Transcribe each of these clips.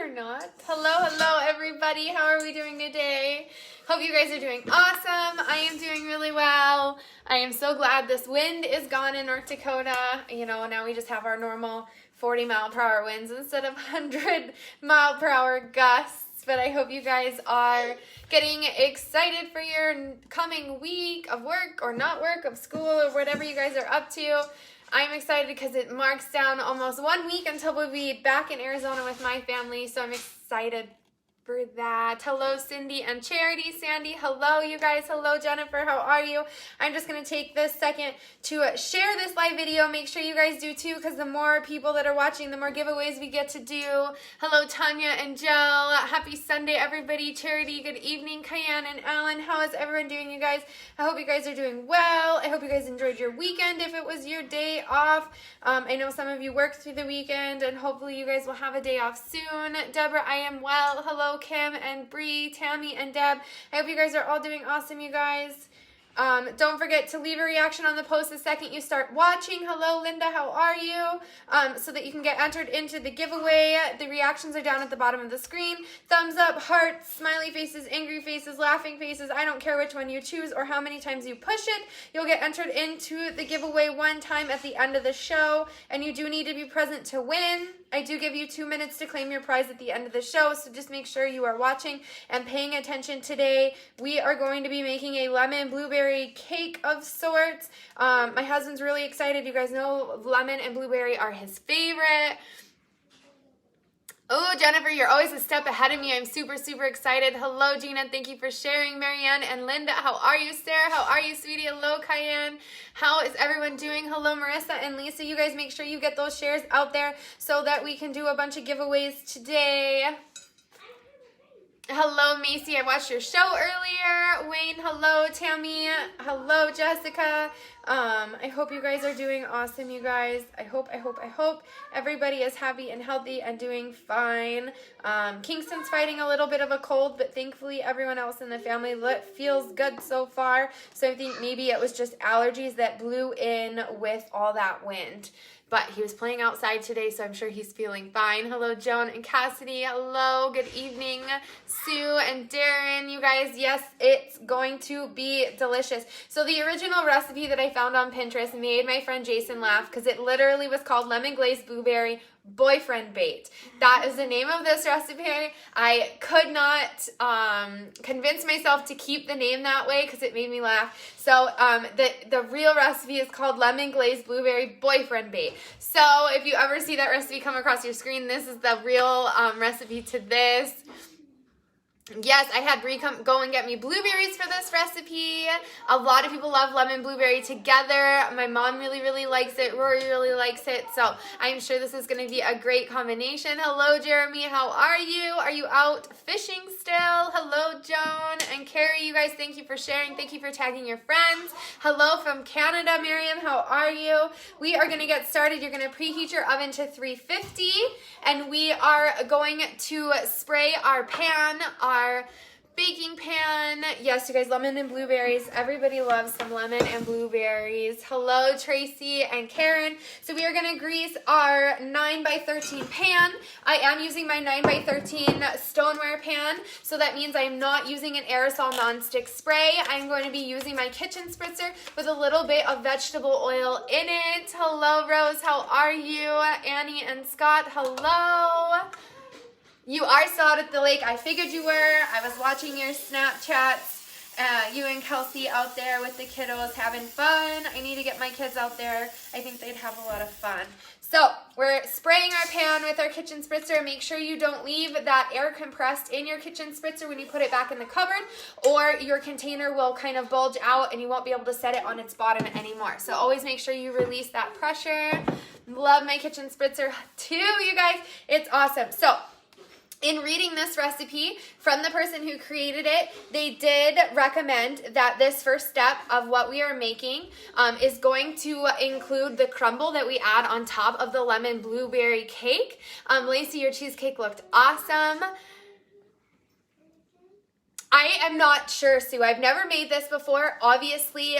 or not. Hello, everybody. How are we doing today? Hope you guys are doing awesome. I am doing really well. I am so glad this wind is gone in North Dakota. You know, now we just have our normal 40-mile-per-hour winds instead of 100-mile-per-hour gusts. But I hope you guys are getting excited for your coming week of work or not work, of school, or whatever you guys are up to. I'm excited because it marks down almost 1 week until we'll be back in Arizona with my family, so I'm excited for that. Hello, Cindy and Charity. Sandy, hello, you guys. Hello, Jennifer. How are you? I'm just going to take this second to share this live video. Make sure you guys do too, because the more people that are watching, the more giveaways we get to do. Hello, Tanya and Jill. Happy Sunday, everybody. Charity, good evening. Cayenne and Alan, how is everyone doing, you guys? I hope you guys are doing well. I hope you guys enjoyed your weekend if it was your day off. I know some of you worked through the weekend, and hopefully you guys will have a day off soon. Deborah, I am well. Hello, Kim and Bree, Tammy and Deb. I hope you guys are all doing awesome, you guys. Don't forget to leave a reaction on the post the second you start watching. Hello, Linda. How are you? So that you can get entered into the giveaway. The reactions are down at the bottom of the screen. Thumbs up, hearts, smiley faces, angry faces, laughing faces. I don't care which one you choose or how many times you push it. You'll get entered into the giveaway one time at the end of the show, and you do need to be present to win. I do give you 2 minutes to claim your prize at the end of the show, so just make sure you are watching and paying attention today. We are going to be making a lemon blueberry cake of sorts. My husband's really excited. You guys know lemon and blueberry are his favorite. Oh, Jennifer, you're always a step ahead of me. I'm super, super excited. Hello, Gina. Thank you for sharing. Marianne and Linda, how are you? Sarah, how are you, sweetie? Hello, Cayenne. How is everyone doing? Hello, Marissa and Lisa. You guys make sure you get those shares out there so that we can do a bunch of giveaways today. Hello, Macy. I watched your show earlier. Wayne, hello. Tammy, hello. Jessica. I hope you guys are doing awesome, you guys. I hope everybody is happy and healthy and doing fine. Kingston's fighting a little bit of a cold, but thankfully everyone else in the family feels good so far. So I think maybe it was just allergies that blew in with all that wind. But he was playing outside today, so I'm sure he's feeling fine. Hello, Joan and Cassidy. Hello, good evening. Sue and Darren, you guys, yes, it's going to be delicious. So the original recipe that I found on Pinterest made my friend Jason laugh because it literally was called lemon glazed blueberry boyfriend bait. That is the name of this recipe. I could not convince myself to keep the name that way because it made me laugh. So the real recipe is called lemon glazed blueberry boyfriend bait. So if you ever see that recipe come across your screen, this is the real recipe to this. Yes, I had Brie go and get me blueberries for this recipe. A lot of people love lemon blueberry together. My mom really, really likes it. Rory really likes it. So I'm sure this is going to be a great combination. Hello, Jeremy. How are you? Are you out fishing still? Hello, Joan and Carrie. You guys, thank you for sharing. Thank you for tagging your friends. Hello from Canada, Miriam. How are you? We are going to get started. You're going to preheat your oven to 350, and we are going to spray our pan, our baking pan. Yes, you guys, lemon and blueberries. Everybody loves some lemon and blueberries. Hello, Tracy and Karen. So we are going to grease our 9x13 pan. I am using my 9x13 stoneware pan, so that means I'm not using an aerosol nonstick spray. I'm going to be using my kitchen spritzer with a little bit of vegetable oil in it. Hello, Rose. How are you? Annie and Scott, hello. You are still out at the lake. I figured you were. I was watching your Snapchats. You and Kelsey out there with the kiddos having fun. I need to get my kids out there. I think they'd have a lot of fun. So we're spraying our pan with our kitchen spritzer. Make sure you don't leave that air compressed in your kitchen spritzer when you put it back in the cupboard, or your container will kind of bulge out and you won't be able to set it on its bottom anymore. So always make sure you release that pressure. Love my kitchen spritzer too, you guys. It's awesome. So in reading this recipe from the person who created it, they did recommend that this first step of what we are making is going to include the crumble that we add on top of the lemon blueberry cake. Lacey, your cheesecake looked awesome. I am not sure, Sue. I've never made this before. Obviously,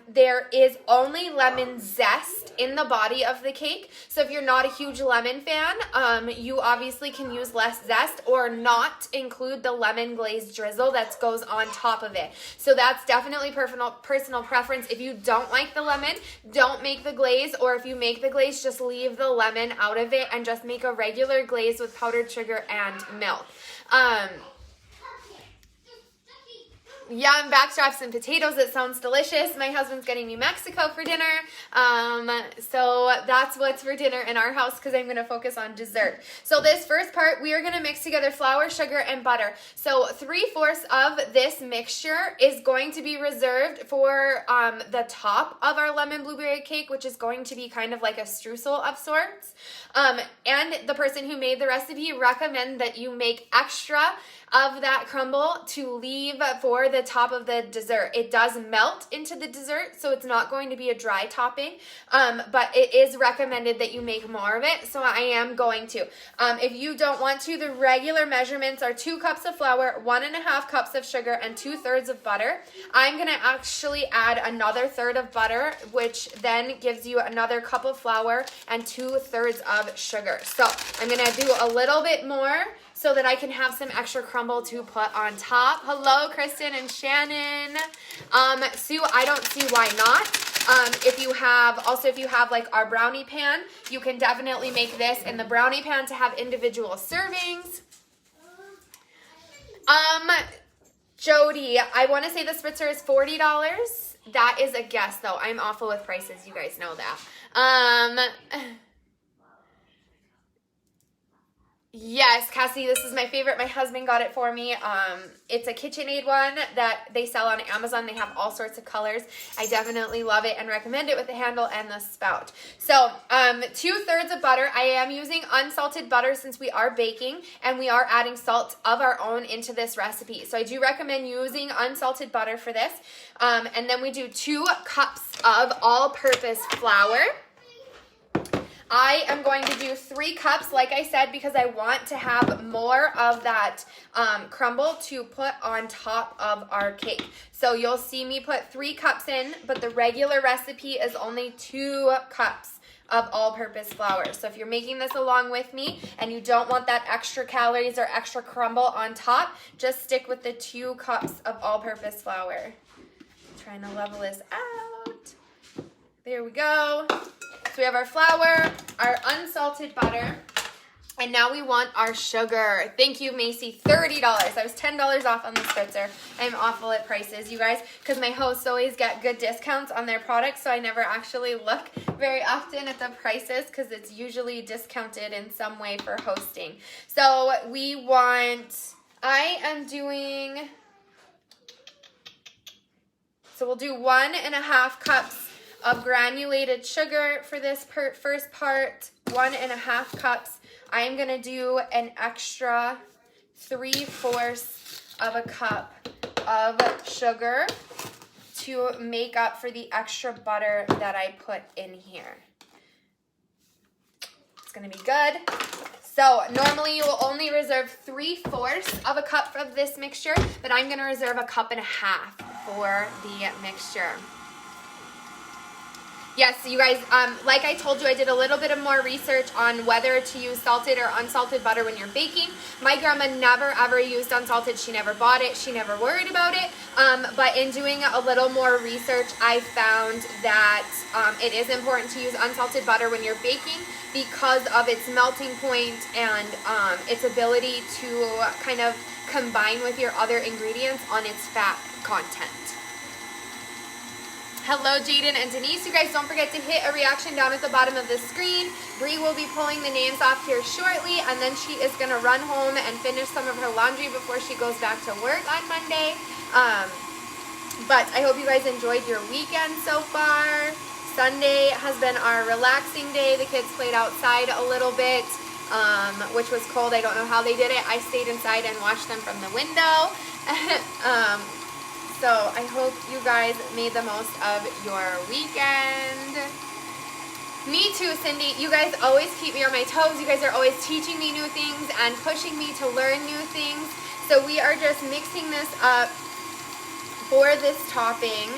there is only lemon zest in the body of the cake. So if you're not a huge lemon fan, you obviously can use less zest or not include the lemon glazed drizzle that goes on top of it. So that's definitely personal preference. If you don't like the lemon, don't make the glaze, or if you make the glaze, just leave the lemon out of it and just make a regular glaze with powdered sugar and milk. Yum, backstraps and potatoes. It sounds delicious. My husband's getting me Mexico for dinner. So that's what's for dinner in our house because I'm going to focus on dessert. So this first part, we are going to mix together flour, sugar, and butter. So 3/4 of this mixture is going to be reserved for the top of our lemon blueberry cake, which is going to be kind of like a streusel of sorts. And the person who made the recipe recommend that you make extra of that crumble to leave for the top of the dessert. It does melt into the dessert, so it's not going to be a dry topping, but it is recommended that you make more of it, so I am going to. If you don't want to, the regular measurements are 2 cups of flour, 1.5 cups of sugar, and 2/3 of butter. I'm going to actually add another third of butter, which then gives you another cup of flour and 2/3 of sugar. So I'm going to do a little bit more so that I can have some extra crumble to put on top. Hello, Kristen and Shannon. Sue, I don't see why not. If you have like our brownie pan, you can definitely make this in the brownie pan to have individual servings. Jody, I want to say the spritzer is $40. That is a guess though. I'm awful with prices. You guys know that. Yes, Cassie, this is my favorite. My husband got it for me. It's a KitchenAid one that they sell on Amazon. They have all sorts of colors. I definitely love it and recommend it with the handle and the spout. So 2/3 of butter. I am using unsalted butter since we are baking and we are adding salt of our own into this recipe. So I do recommend using unsalted butter for this. And then we do 2 cups of all-purpose flour. I am going to do 3 cups, like I said, because I want to have more of that crumble to put on top of our cake. So you'll see me put 3 cups in, but the regular recipe is only 2 cups of all-purpose flour. So if you're making this along with me and you don't want that extra calories or extra crumble on top, just stick with the 2 cups of all-purpose flour. I'm trying to level this out. There we go. So we have our flour, our unsalted butter, and now we want our sugar. Thank you, Macy. $30. I was $10 off on the spritzer. I'm awful at prices, you guys, because my hosts always get good discounts on their products, so I never actually look very often at the prices because it's usually discounted in some way for hosting. So we want, so we'll do 1.5 cups of granulated sugar for this first part, 1.5 cups. I am going to do an extra 3/4 of a cup of sugar to make up for the extra butter that I put in here. It's going to be good. So normally you will only reserve 3/4 of a cup of this mixture, but I'm going to reserve 1.5 cups for the mixture. Yes, you guys, like I told you, I did a little bit of more research on whether to use salted or unsalted butter when you're baking. My grandma never, ever used unsalted. She never bought it. She never worried about it. But in doing a little more research, I found that it is important to use unsalted butter when you're baking because of its melting point and its ability to kind of combine with your other ingredients on its fat content. Hello, Jaden and Denise. You guys don't forget to hit a reaction down at the bottom of the screen. Bree will be pulling the names off here shortly, and then she is going to run home and finish some of her laundry before she goes back to work on Monday. But I hope you guys enjoyed your weekend so far. Sunday has been our relaxing day. The kids played outside a little bit, which was cold. I don't know how they did it. I stayed inside and watched them from the window. So I hope you guys made the most of your weekend. Me too, Cindy. You guys always keep me on my toes. You guys are always teaching me new things and pushing me to learn new things. So we are just mixing this up for this topping.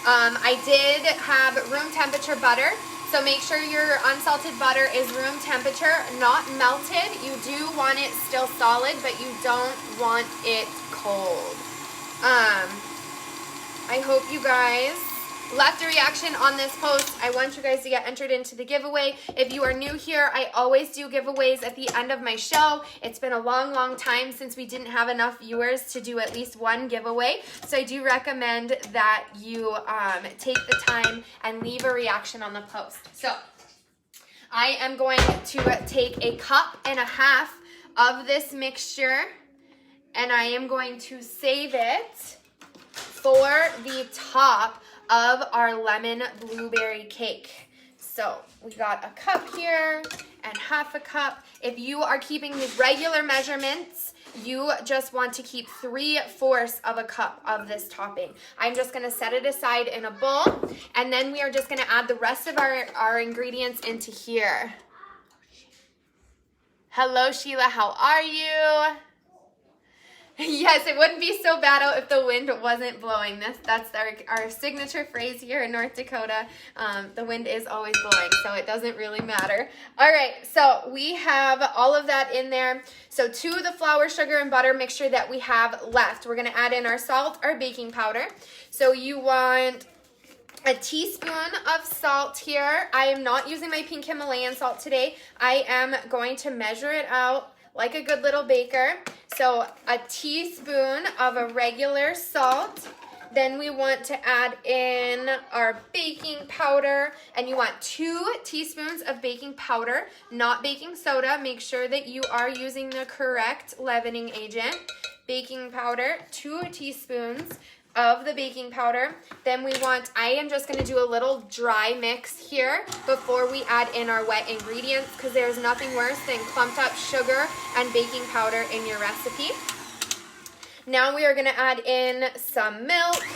I did have room temperature butter. So make sure your unsalted butter is room temperature, not melted. You do want it still solid, but you don't want it cold. I hope you guys left a reaction on this post. I want you guys to get entered into the giveaway. If you are new here, I always do giveaways at the end of my show. It's been a long, long time since we didn't have enough viewers to do at least one giveaway. So I do recommend that you take the time and leave a reaction on the post. So I am going to take 1.5 cups of this mixture and I am going to save it for the top of our lemon blueberry cake. So we got 1 cup here and 1/2 cup. If you are keeping the regular measurements, you just want to keep 3/4 of a cup of this topping. I'm just gonna set it aside in a bowl, and then we are just gonna add the rest of our ingredients into here. Hello, Sheila, how are you? Yes, it wouldn't be so bad out if the wind wasn't blowing. That's our signature phrase here in North Dakota. The wind is always blowing, so it doesn't really matter. All right, so we have all of that in there. So to the flour, sugar, and butter mixture that we have left, we're gonna add in our salt, our baking powder. So you want 1 teaspoon of salt here. I am not using my pink Himalayan salt today. I am going to measure it out like a good little baker. So 1 teaspoon of a regular salt. Then we want to add in our baking powder, and you want 2 teaspoons of baking powder, not baking soda. Make sure that you are using the correct leavening agent. Baking powder, 2 teaspoons of the baking powder. Then we want, I am just going to do a little dry mix here before we add in our wet ingredients, because there's nothing worse than clumped up sugar and baking powder in your recipe. Now we are going to add in some milk,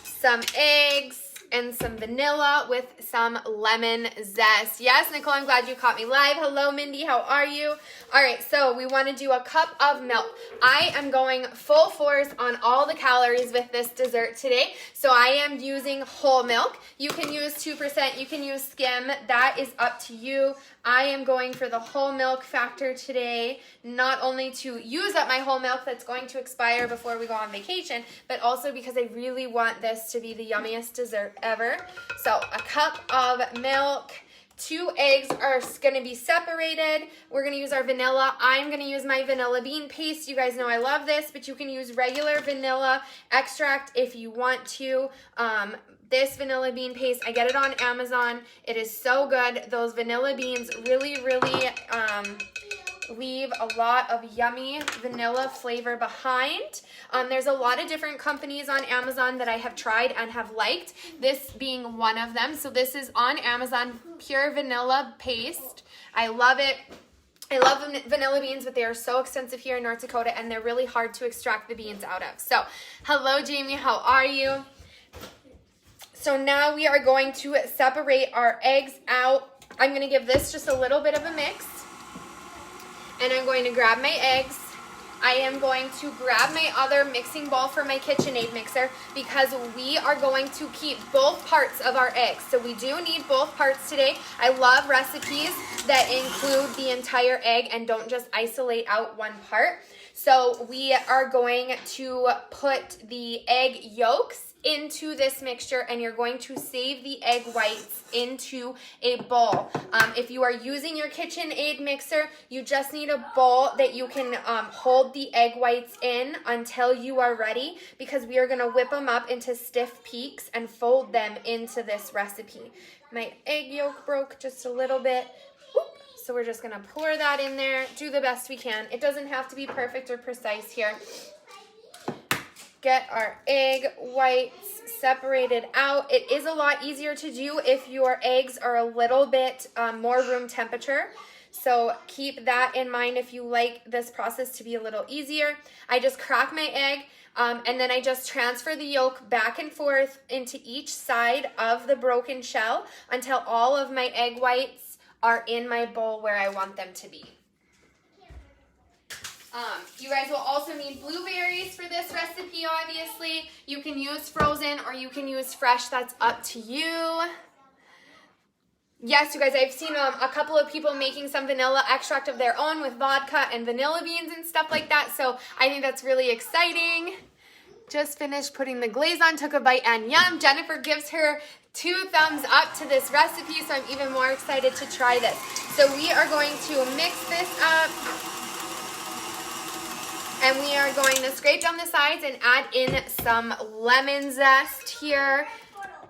some eggs, and some vanilla with some lemon zest. Yes, Nicole, I'm glad you caught me live. Hello, Mindy, how are you? All right, so we want to do 1 cup of milk. I am going full force on all the calories with this dessert today, so I am using whole milk. You can use 2%, you can use skim, that is up to you. I am going for the whole milk factor today, not only to use up my whole milk that's going to expire before we go on vacation, but also because I really want this to be the yummiest dessert ever. So 1 cup of milk, 2 eggs are going to be separated. We're going to use our vanilla. I'm going to use my vanilla bean paste. You guys know I love this, but you can use regular vanilla extract if you want to. This vanilla bean paste, I get it on Amazon. It is so good. Those vanilla beans really, really leave a lot of yummy vanilla flavor behind. There's a lot of different companies on Amazon that I have tried and have liked, this being one of them. So this is on Amazon, pure vanilla paste. I love it. I love vanilla beans, but they are so expensive here in North Dakota, and they're really hard to extract the beans out of. So hello, Jamie, how are you? So now we are going to separate our eggs out. I'm going to give this just a little bit of a mix. And I'm going to grab my eggs. I am going to grab my other mixing bowl for my KitchenAid mixer, because we are going to keep both parts of our eggs. So we do need both parts today. I love recipes that include the entire egg and don't just isolate out one part. So we are going to put the egg yolks into this mixture, and you're going to save the egg whites into a bowl. If you are using your KitchenAid mixer, you just need a bowl that you can hold the egg whites in until you are ready, because we are going to whip them up into stiff peaks and fold them into this recipe. My egg yolk broke just a little bit. Oop. So we're just going to pour that in there, do the best we can. It doesn't have to be perfect or precise here. Get our egg whites separated out. It is a lot easier to do if your eggs are a little bit more room temperature. So keep that in mind if you like this process to be a little easier. I just crack my egg, and then I just transfer the yolk back and forth into each side of the broken shell until all of my egg whites are in my bowl where I want them to be. You guys will also need blueberries for this recipe, obviously. You can use frozen or you can use fresh. That's up to you. Yes, you guys, I've seen a couple of people making some vanilla extract of their own with vodka and vanilla beans and stuff like that. So I think that's really exciting. Just finished putting the glaze on, took a bite, and yum. Jennifer gives her 2 thumbs up to this recipe, so I'm even more excited to try this. So we are going to mix this up. And we are going to scrape down the sides and add in some lemon zest here.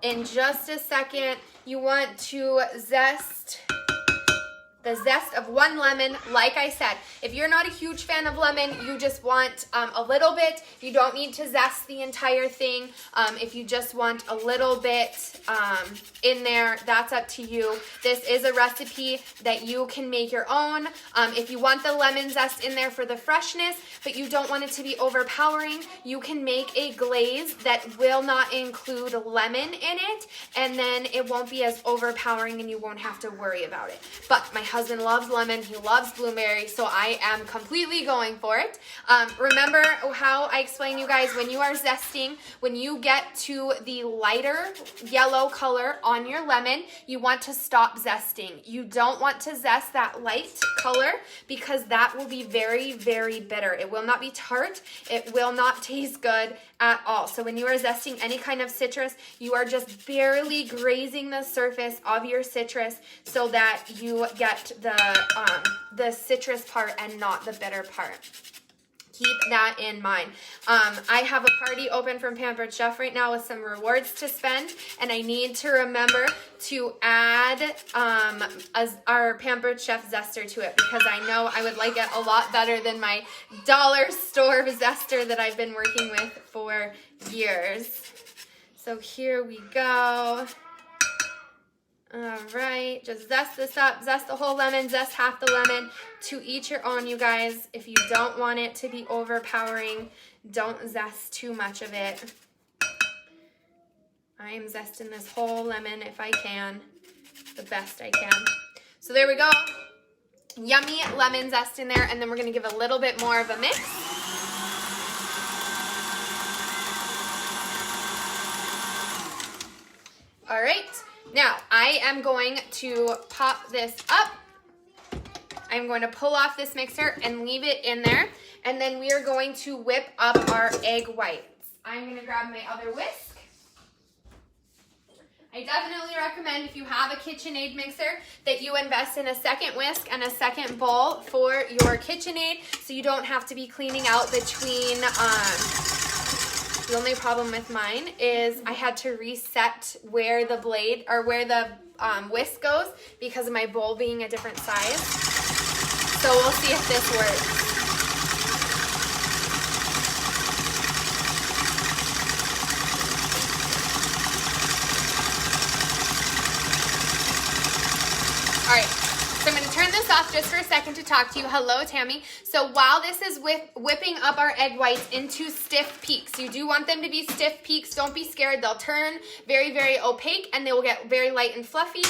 In just a second, you want to zest the zest of 1 lemon. Like I said, if you're not a huge fan of lemon, you just want a little bit. You don't need to zest the entire thing. If you just want a little bit in there, that's up to you. This is a recipe that you can make your own. If you want the lemon zest in there for the freshness, but you don't want it to be overpowering, you can make a glaze that will not include lemon in it, and then it won't be as overpowering and you won't have to worry about it. But my husband loves lemon, he loves blueberry, so I am completely going for it. Remember how I explained, you guys, when you are zesting, when you get to the lighter yellow color on your lemon, you want to stop zesting. You don't want to zest that light color because that will be very, very bitter. It will not be tart. It will not taste good at all. So when you are zesting any kind of citrus, you are just barely grazing the surface of your citrus so that you get the citrus part and not the bitter part. Keep that in mind. I have a party open from Pampered Chef right now with some rewards to spend, and I need to remember to add our Pampered Chef zester to it because I know I would like it a lot better than my dollar store zester that I've been working with for years. So here we go. All right, just zest this up, zest the whole lemon, zest half the lemon, to each your own, you guys. If you don't want it to be overpowering, don't zest too much of it. I am zesting this whole lemon if I can, the best I can. So there we go, yummy lemon zest in there, and then we're gonna give a little bit more of a mix. All right. Now, I am going to pop this up. I'm going to pull off this mixer and leave it in there. And then we are going to whip up our egg whites. I'm going to grab my other whisk. I definitely recommend, if you have a KitchenAid mixer, that you invest in a second whisk and a second bowl for your KitchenAid so you don't have to be cleaning out between... The only problem with mine is I had to reset where the blade or where the whisk goes because of my bowl being a different size. So we'll see if this works. All right. So I'm going to turn this off just for a second to talk to you. Hello, Tammy. So while this is whipping up our egg whites into stiff peaks, you do want them to be stiff peaks. Don't be scared. They'll turn very, very opaque and they will get very light and fluffy.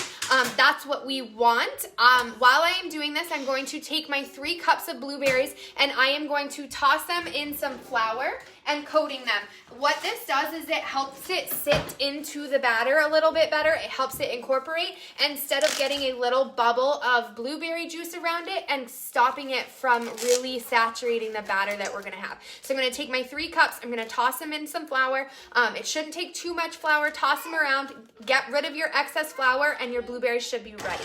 That's what we want. While I am doing this, I'm going to take my 3 cups of blueberries and I am going to toss them in some flour and coating them. What this does is it helps it sit into the batter a little bit better. It helps it incorporate instead of getting a little bubble of blueberry juice around it and stopping it from really saturating the batter that we're gonna have. So I'm gonna take my 3 cups, I'm gonna toss them in some flour. It shouldn't take too much flour. Toss them around, get rid of your excess flour, and your blueberries should be ready.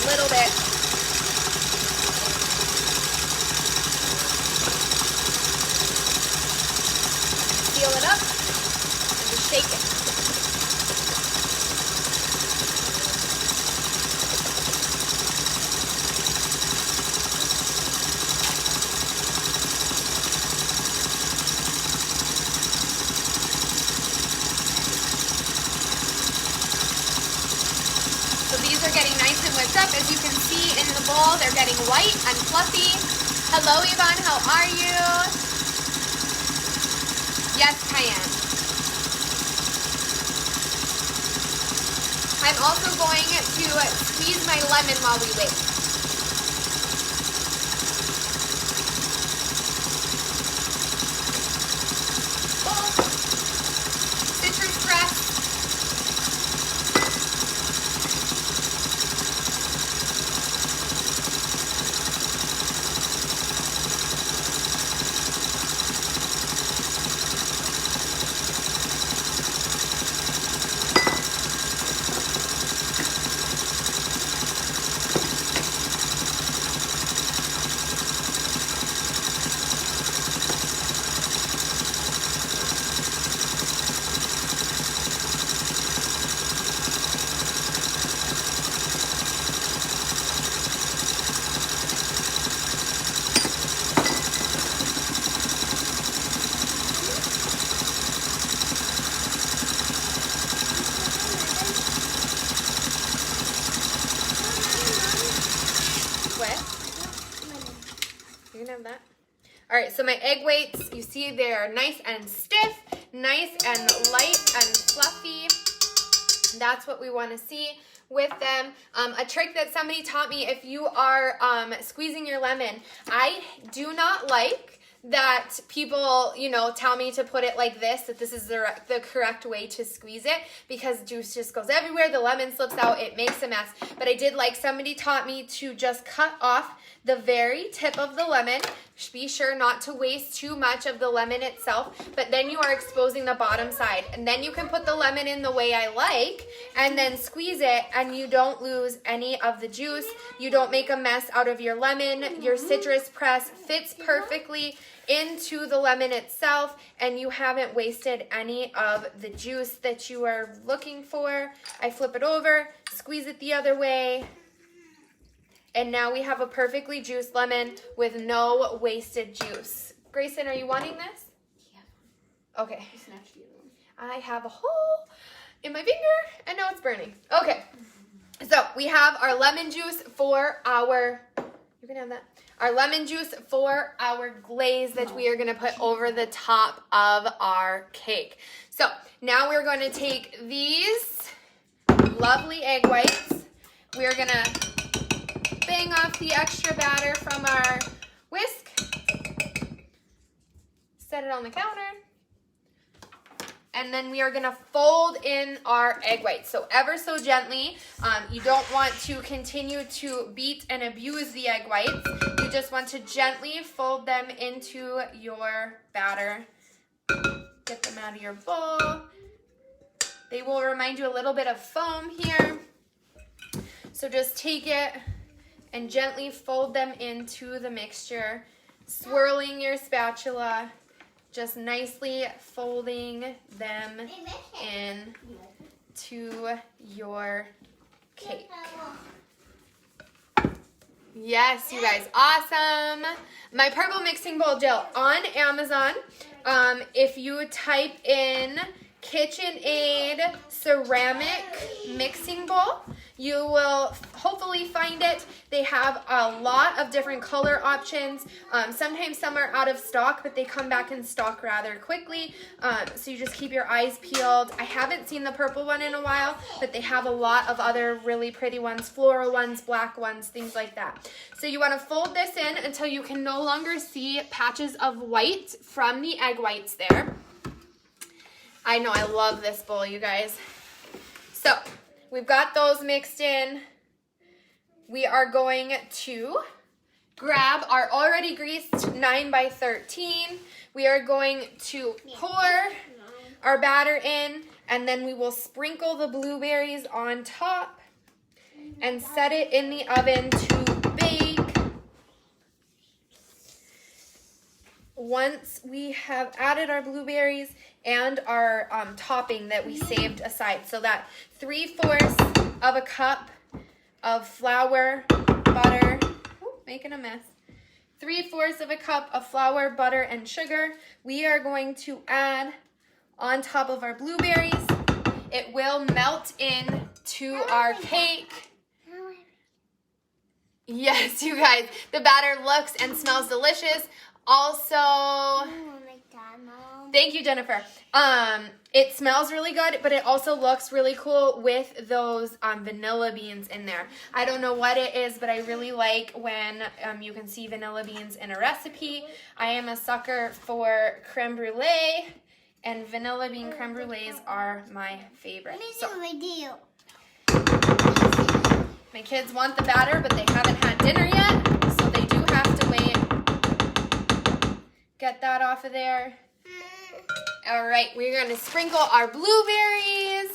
Little bit. These are getting nice and whipped up. As you can see in the bowl, they're getting white and fluffy. Hello, Yvonne, how are you? Yes, Cayenne. I'm also going to squeeze my lemon while we wait. Citrus press. That. All right, so my egg whites, you see they are nice and stiff, nice and light and fluffy. That's what we want to see with them. A trick that somebody taught me, if you are squeezing your lemon, I do not like that people, you know, tell me to put it like this, that this is the correct way to squeeze it, because juice just goes everywhere, the lemon slips out, it makes a mess. But I did like somebody taught me to just cut off the very tip of the lemon. Be sure not to waste too much of the lemon itself, but then you are exposing the bottom side. And then you can put the lemon in the way I like and then squeeze it, and you don't lose any of the juice. You don't make a mess out of your lemon. Your citrus press fits perfectly into the lemon itself, and you haven't wasted any of the juice that you are looking for. I flip it over, squeeze it the other way, and now we have a perfectly juiced lemon with no wasted juice. Grayson, are you wanting this? Yeah. Okay. I have a hole in my finger, and now it's burning. Okay. So we have our lemon juice for our, you can have that. Our lemon juice for our glaze that we are going to put over the top of our cake. So now we're going to take these lovely egg whites. We're going to bang off the extra batter from our whisk. Set it on the counter. And then we are going to fold in our egg whites. So ever so gently. You don't want to continue to beat and abuse the egg whites. You just want to gently fold them into your batter. Get them out of your bowl. They will remind you a little bit of foam here. So just take it and gently fold them into the mixture, swirling your spatula, just nicely folding them in to your cake. Yes, you guys, awesome. My purple mixing bowl gel on Amazon. If you type in KitchenAid ceramic mixing bowl, you will hopefully find it. They have a lot of different color options. Sometimes some are out of stock, but they come back in stock rather quickly. So you just keep your eyes peeled. I haven't seen the purple one in a while, but they have a lot of other really pretty ones, floral ones, black ones, things like that. So you want to fold this in until you can no longer see patches of white from the egg whites there. I know, I love this bowl, you guys. So we've got those mixed in. We are going to grab our already greased 9x13. We are going to pour our batter in, and then we will sprinkle the blueberries on top and set it in the oven to bake. Once we have added our blueberries and our topping that we saved aside, so that 3/4 of a cup of flour, butter, making a mess, 3/4 of a cup of flour, butter, and sugar, we are going to add on top of our blueberries. It will melt in to our cake. Yes, you guys, the batter looks and smells delicious. Also, thank you, Jennifer. It smells really good, but it also looks really cool with those vanilla beans in there. I don't know what it is, but I really like when you can see vanilla beans in a recipe. I am a sucker for creme brulee, and vanilla bean creme brulees are my favorite. So, my kids want the batter, but they haven't had dinner yet, so they do have to wait. Get that off of there. All right, we're going to sprinkle our blueberries.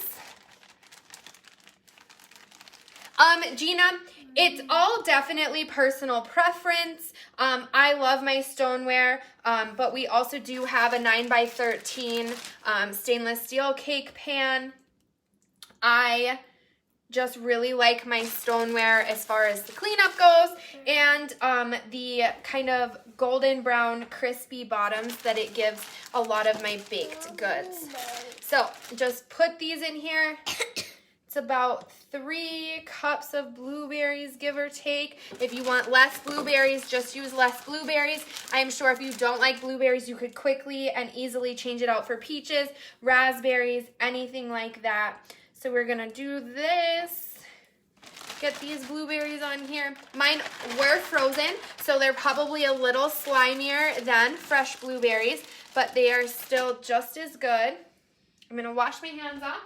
Gina, it's all definitely personal preference. I love my stoneware, but we also do have a 9x13 stainless steel cake pan. I just really like my stoneware as far as the cleanup goes, and the kind of golden brown crispy bottoms that it gives a lot of my baked goods. So just put these in here. It's about 3 cups of blueberries, give or take. If you want less blueberries, just use less blueberries. I am sure if you don't like blueberries, you could quickly and easily change it out for peaches, raspberries, anything like that. So we're gonna do this. Get these blueberries on here. Mine were frozen, so they're probably a little slimier than fresh blueberries, but they are still just as good. I'm gonna wash my hands off.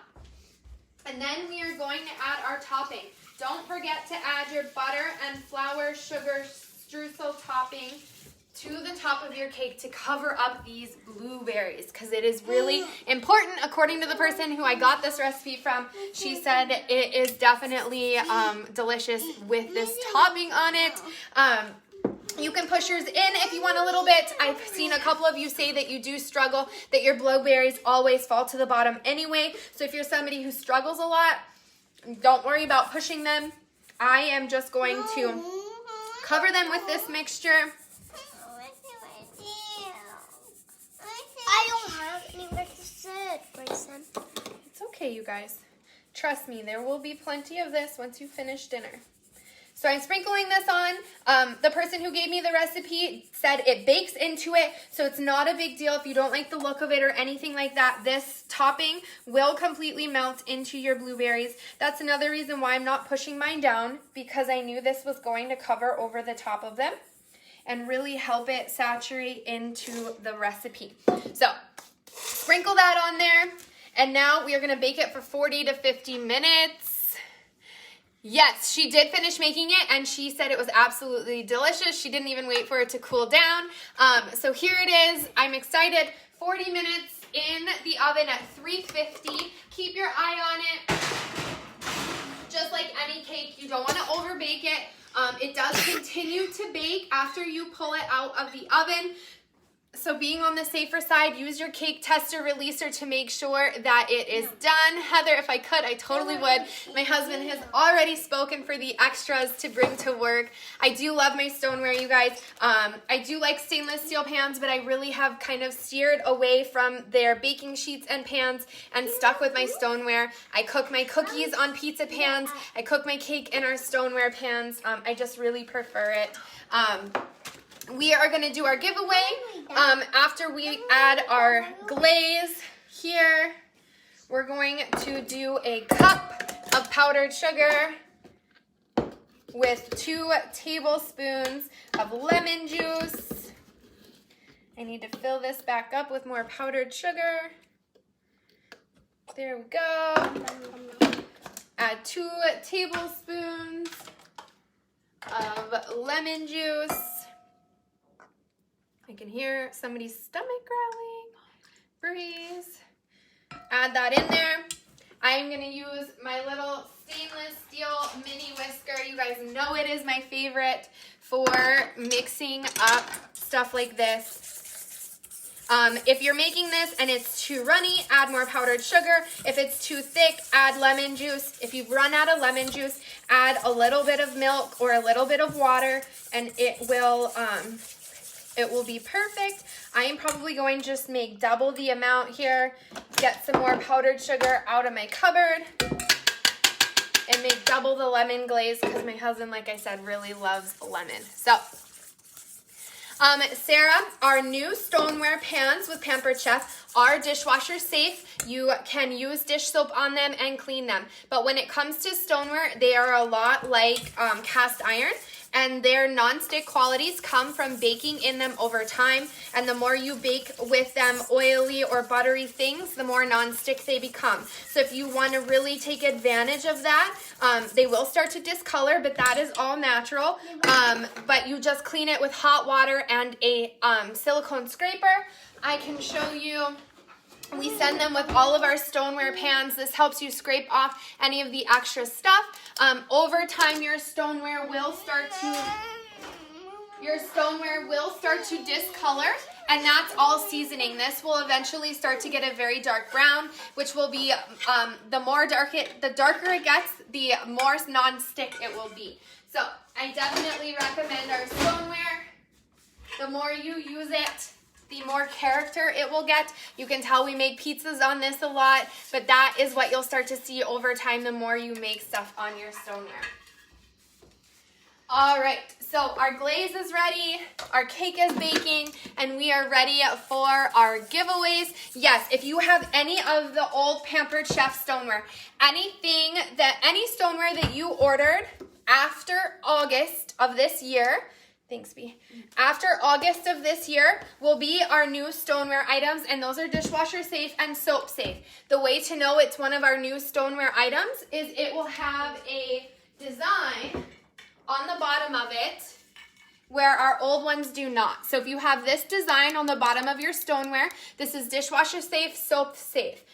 And then we are going to add our topping. Don't forget to add your butter and flour, sugar, streusel topping to the top of your cake to cover up these blueberries, because it is really important. According to the person who I got this recipe from, she said it is definitely delicious with this topping on it. You can push yours in if you want a little bit. I've seen a couple of you say that you do struggle, that your blueberries always fall to the bottom anyway. So if you're somebody who struggles a lot, don't worry about pushing them. I am just going to cover them with this mixture. I don't have anywhere to sit, Grayson. It's okay, you guys. Trust me, there will be plenty of this once you finish dinner. So I'm sprinkling this on. The person who gave me the recipe said it bakes into it, so it's not a big deal if you don't like the look of it or anything like that. This topping will completely melt into your blueberries. That's another reason why I'm not pushing mine down, because I knew this was going to cover over the top of them and really help it saturate into the recipe. So sprinkle that on there, and now we are gonna bake it for 40 to 50 minutes. Yes, she did finish making it, and she said it was absolutely delicious. She didn't even wait for it to cool down. So here it is. I'm excited. 40 minutes in the oven at 350. Keep your eye on it. Just like any cake, you don't want to overbake it. It does continue to bake after you pull it out of the oven. So being on the safer side, use your cake tester releaser to make sure that it is done. Heather, if I could, I totally would. My husband has already spoken for the extras to bring to work. I do love my stoneware, you guys. I do like stainless steel pans, but I really have kind of steered away from their baking sheets and pans and stuck with my stoneware. I cook my cookies on pizza pans. I cook my cake in our stoneware pans. I just really prefer it. We are going to do our giveaway after we add our glaze here. We're going to do a cup of powdered sugar with 2 tablespoons of lemon juice. I need to fill this back up with more powdered sugar. There we go. Add 2 tablespoons of lemon juice. I can hear somebody's stomach growling. Breeze. Add that in there. I'm going to use my little stainless steel mini whisker. You guys know it is my favorite for mixing up stuff like this. If you're making this and it's too runny, add more powdered sugar. If it's too thick, add lemon juice. If you've run out of lemon juice, add a little bit of milk or a little bit of water, and it will be perfect. I am probably going to just make double the amount here. Get some more powdered sugar out of my cupboard. and make double the lemon glaze because my husband, like I said, really loves lemon. So, Sarah, our new stoneware pans with Pampered Chef are dishwasher safe. You can use dish soap on them and clean them. But when it comes to stoneware, they are a lot like cast iron. And their non-stick qualities come from baking in them over time. And the more you bake with them oily or buttery things, the more non-stick they become. So if you want to really take advantage of that, they will start to discolor, but that is all natural. But you just clean it with hot water and a silicone scraper. I can show you. We send them with all of our stoneware pans. This helps you scrape off any of the extra stuff. Over time, your stoneware will start to discolor, and that's all seasoning. This will eventually start to get a very dark brown, which will be the darker it gets, the more non-stick it will be. So I definitely recommend our stoneware. The more you use it, the more character it will get. You can tell we make pizzas on this a lot, but that is what you'll start to see over time the more you make stuff on your stoneware. All right, so our glaze is ready, our cake is baking, and we are ready for our giveaways. Yes, if you have any of the old Pampered Chef stoneware, any stoneware that you ordered after August of this year, thanks, B. After August of this year will be our new stoneware items, and those are dishwasher safe and soap safe. The way to know it's one of our new stoneware items is it will have a design on the bottom of it where our old ones do not. So if you have this design on the bottom of your stoneware, this is dishwasher safe, soap safe.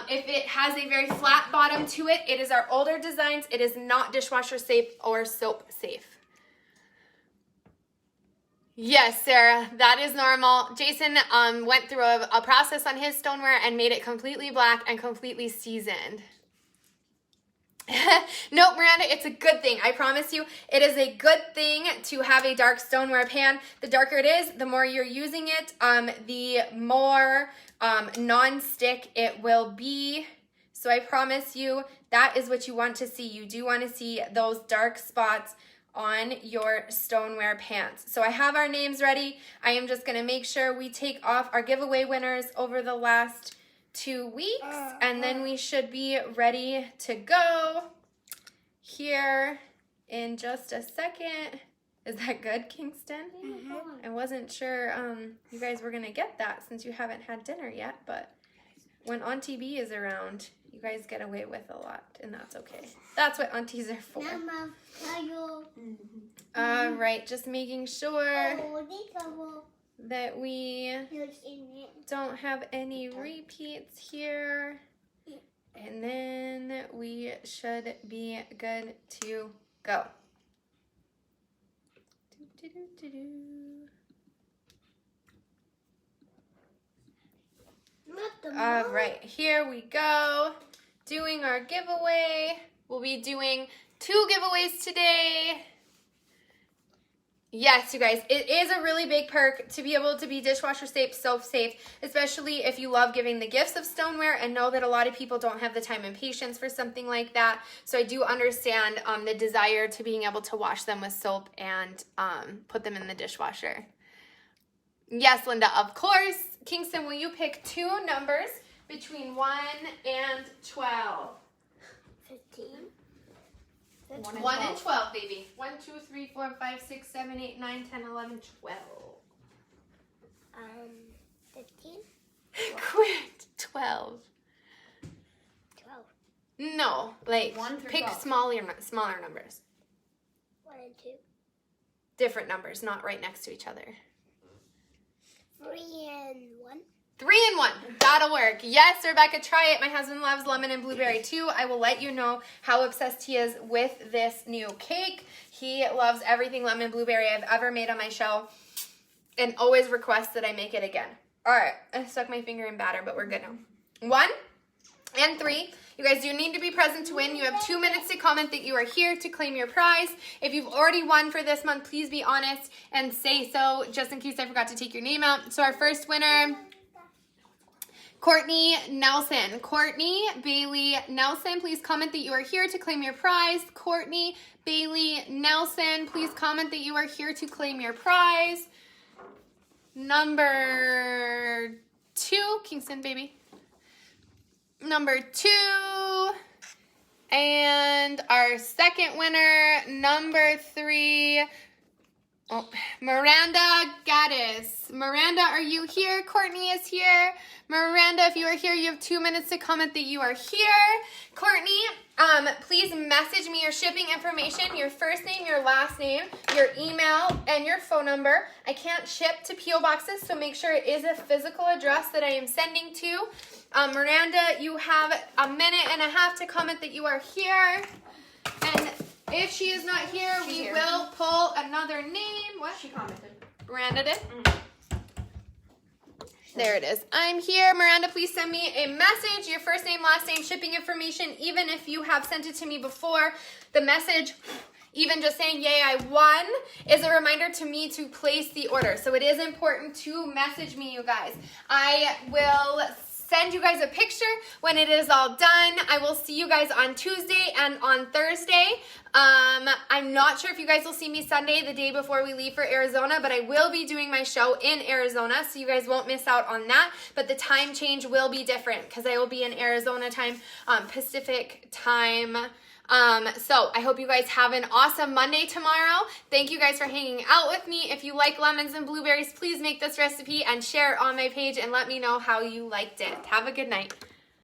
If it has a very flat bottom to it, it is our older designs. It is not dishwasher safe or soap safe. Yes, Sarah, that is normal. Jason went through a process on his stoneware and made it completely black and completely seasoned. No, Miranda, it's a good thing. I promise you, it is a good thing to have a dark stoneware pan. The darker it is, the more you're using it, the more non-stick it will be. So I promise you, that is what you want to see. You do want to see those dark spots on your stoneware pans. So I have our names ready. I am just going to make sure we take off our giveaway winners over the last 2 weeks, and then we should be ready to go here in just a second. Is that good, Kingston? Mm-hmm. I wasn't sure you guys were going to get that since you haven't had dinner yet, but when Auntie B is around, you guys get away with a lot, and that's okay. That's what aunties are for. All right, just making sure that we don't have any repeats here. And then we should be good to go. All right, here we go. Doing our giveaway. We'll be doing 2 giveaways today. Yes, you guys, it is a really big perk to be able to be dishwasher safe, soap safe, especially if you love giving the gifts of stoneware and know that a lot of people don't have the time and patience for something like that. So I do understand the desire to being able to wash them with soap and put them in the dishwasher. Yes, Linda, of course. Kingston, will you pick 2 numbers between 1 and 12? 15. 1 and 12, baby. 1, 2, 3, 4, 5, 6, 7, 8, 9, 10, 11, 12. 15. Quit. 12. 12. No, like 1 through pick 12. smaller numbers. 1 and 2. Different numbers, not right next to each other. 3 and 1. 3 and 1. That'll work. Yes, Rebecca, try it. My husband loves lemon and blueberry too. I will let you know how obsessed he is with this new cake. He loves everything lemon blueberry I've ever made on my show and always requests that I make it again. All right, I stuck my finger in batter, but we're good now. 1 and 3. You guys do need to be present to win. You have 2 minutes to comment that you are here to claim your prize. If you've already won for this month, please be honest and say so, just in case I forgot to take your name out. So our first winner, Courtney Nelson. Courtney Bailey Nelson, please comment that you are here to claim your prize. Courtney Bailey Nelson, please comment that you are here to claim your prize. Number 2, Kingston baby. Number 2. And our second winner, number 3. Oh, Miranda Gaddis. Miranda, are you here? Courtney is here. Miranda, if you are here, you have 2 minutes to comment that you are here. Courtney, please message me your shipping information, your first name, your last name, your email, and your phone number. I can't ship to P.O. boxes, so make sure it is a physical address that I am sending to. Miranda, you have a minute and a half to comment that you are here. And if she is not here, we will pull another name. What? She commented. Miranda did? There it is. I'm here. Miranda, please send me a message, your first name, last name, shipping information, even if you have sent it to me before. The message, even just saying, yay, I won, is a reminder to me to place the order. So it is important to message me, you guys. I will send you guys a picture when it is all done. I will see you guys on Tuesday and on Thursday. I'm not sure if you guys will see me Sunday, the day before we leave for Arizona, but I will be doing my show in Arizona, so you guys won't miss out on that. But the time change will be different because I will be in Arizona time, Pacific time. So I hope you guys have an awesome Monday tomorrow. Thank you guys for hanging out with me. If you like lemons and blueberries, please make this recipe and share it on my page and let me know how you liked it. Have a good night.